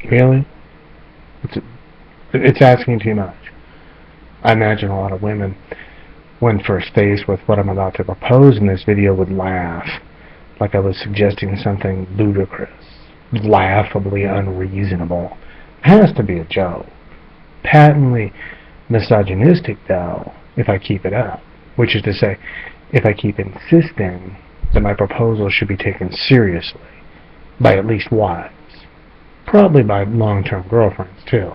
Really? It's, it's asking too much. I imagine a lot of women, when first faced with what I'm about to propose in this video, would laugh, like I was suggesting something ludicrous, laughably unreasonable. It has to be a joke. Patently misogynistic, though, if I keep it up, which is to say, if I keep insisting that my proposal should be taken seriously by at least wives, probably by long-term girlfriends too.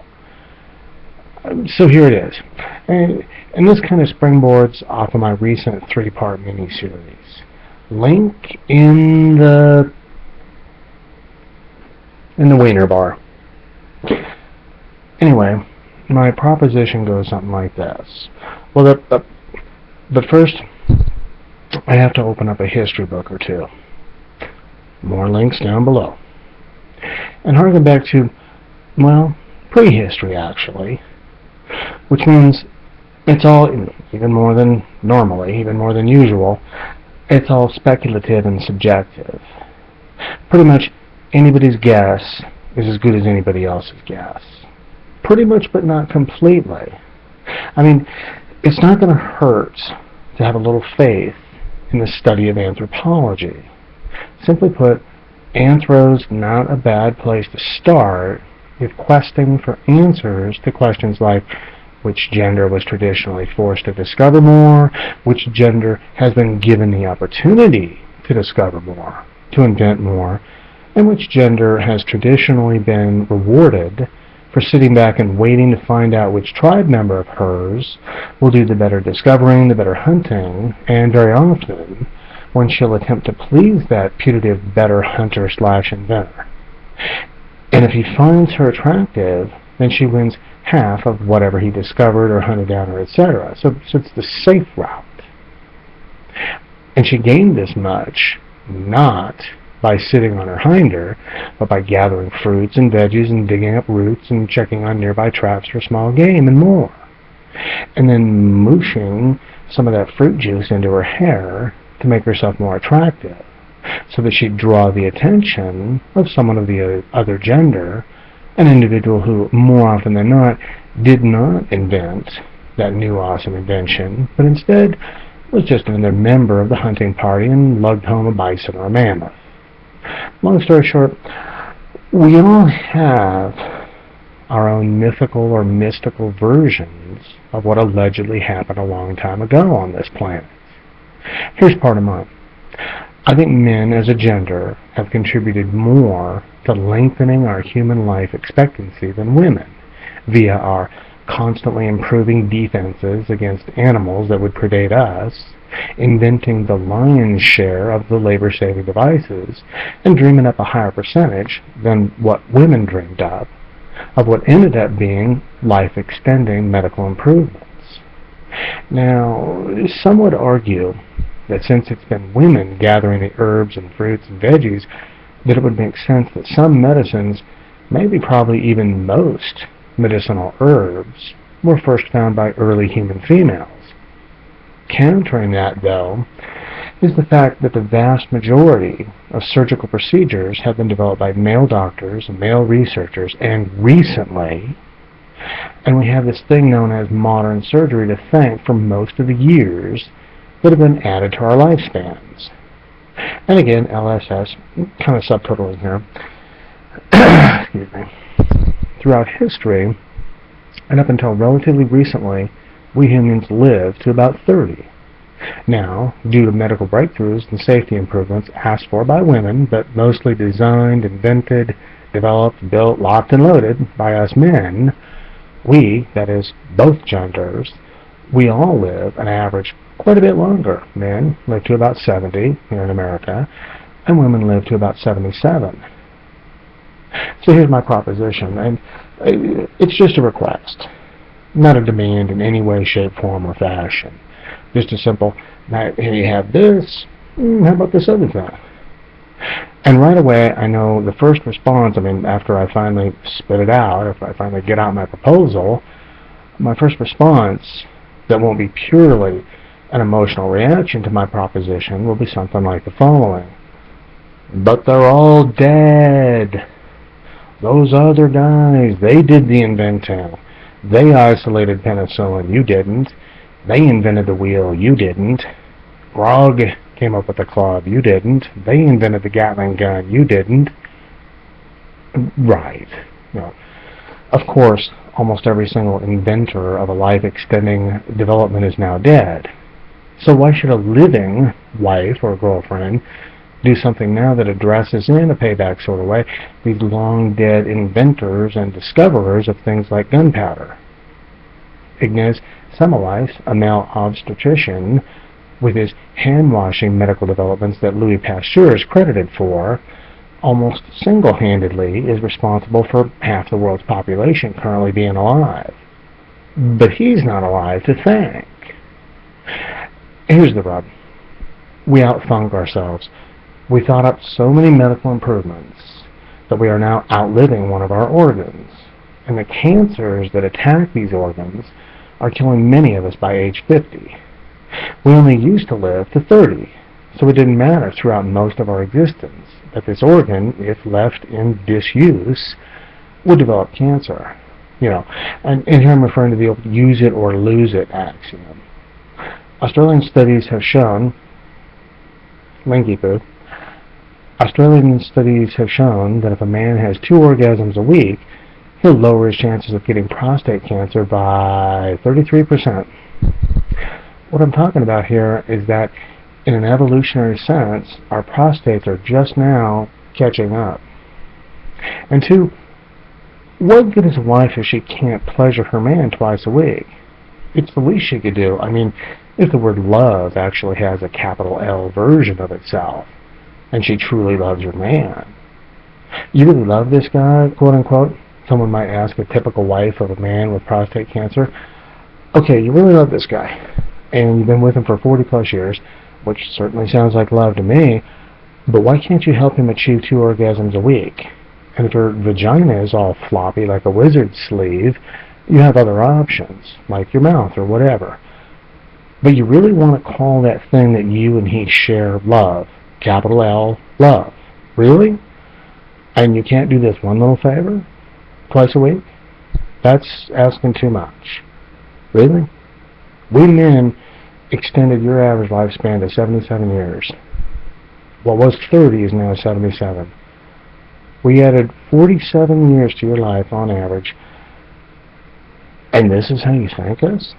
So here it is, and this kind of springboards off of my recent 3-part mini-series. Link in the wiener bar. Anyway, my proposition goes something like this. Well, but first, I have to open up a history book or two. More links down below. And harken back to, well, prehistory actually, which means it's all, even more than normally, even more than usual, it's all speculative and subjective. Pretty much anybody's guess is as good as anybody else's guess. Pretty much, but not completely. I mean, it's not going to hurt to have a little faith in the study of anthropology. Simply put, anthro's not a bad place to start if questing for answers to questions like which gender was traditionally forced to discover more, which gender has been given the opportunity to discover more, to invent more, and which gender has traditionally been rewarded for sitting back and waiting to find out which tribe member of hers will do the better discovering, the better hunting, and very often when she'll attempt to please that putative better hunter/inventor. And if he finds her attractive, then she wins half of whatever he discovered or hunted down or etc. So it's the safe route. And she gained this much not by sitting on her hinder, but by gathering fruits and veggies and digging up roots and checking on nearby traps for small game and more. And then mooshing some of that fruit juice into her hair to make herself more attractive, so that she'd draw the attention of someone of the other gender, an individual who, more often than not, did not invent that new awesome invention, but instead was just another member of the hunting party and lugged home a bison or a mammoth. Long story short, we all have our own mythical or mystical versions of what allegedly happened a long time ago on this planet. Here's part of mine. I think men as a gender have contributed more to lengthening our human life expectancy than women, via our constantly improving defenses against animals that would predate us, inventing the lion's share of the labor-saving devices, and dreaming up a higher percentage than what women dreamed of what ended up being life-extending medical improvements. Now, some would argue that since it's been women gathering the herbs and fruits and veggies, that it would make sense that some medicines, maybe probably even most medicinal herbs, were first found by early human females. Countering that, though, is the fact that the vast majority of surgical procedures have been developed by male doctors and male researchers, and recently, and we have this thing known as modern surgery to thank for most of the years that have been added to our lifespans. And again, LSS, kind of subtitling here, excuse me. Throughout history, and up until relatively recently, we humans lived to about 30. Now, due to medical breakthroughs and safety improvements asked for by women, but mostly designed, invented, developed, built, locked, and loaded by us men, we, that is, both genders, we all live an average quite a bit longer. Men live to about 70 here in America, and women live to about 77. So here's my proposition, and it's just a request, not a demand in any way, shape, form, or fashion. Just a simple, now here you have this, how about this other thing? And right away, I know the first response, after I finally spit it out, if I finally get out my proposal, my first response that won't be purely an emotional reaction to my proposition will be something like the following. But they're all dead. Those other guys, they did the inventing. They isolated penicillin, you didn't. They invented the wheel, you didn't. Grog came up with the club, you didn't. They invented the Gatling gun, you didn't. Right. You know, of course, almost every single inventor of a life-extending development is now dead. So why should a living wife or girlfriend do something now that addresses, in a payback sort of way, these long-dead inventors and discoverers of things like gunpowder? Ignaz Semmelweis, a male obstetrician, with his hand-washing medical developments that Louis Pasteur is credited for, almost single-handedly is responsible for half the world's population currently being alive. But he's not alive to thank. Here's the rub. We outthunk ourselves. We thought up so many medical improvements that we are now outliving one of our organs. And the cancers that attack these organs are killing many of us by age 50. We only used to live to 30, so it didn't matter throughout most of our existence that this organ, if left in disuse, would develop cancer. You know, and here I'm referring to the old use it or lose it axiom. Australian studies have shown, Australian studies have shown that if a man has 2 orgasms a week, he'll lower his chances of getting prostate cancer by 33%. What I'm talking about here is that in an evolutionary sense, our prostates are just now catching up. And 2, what good is a wife if she can't pleasure her man twice a week? It's the least she could do. I mean, if the word love actually has a capital L version of itself, and she truly loves her man. You really love this guy, quote unquote? Someone might ask a typical wife of a man with prostate cancer. Okay, you really love this guy, and you've been with him for 40 plus years, which certainly sounds like love to me, but why can't you help him achieve 2 orgasms a week? And if your vagina is all floppy like a wizard's sleeve, you have other options, like your mouth or whatever. But you really want to call that thing that you and he share love, capital L, love. Really? And you can't do this one little favor? Twice a week? That's asking too much. Really? We men extended your average lifespan to 77 years. What was 30 is now 77. We added 47 years to your life on average. And this is how you thank us?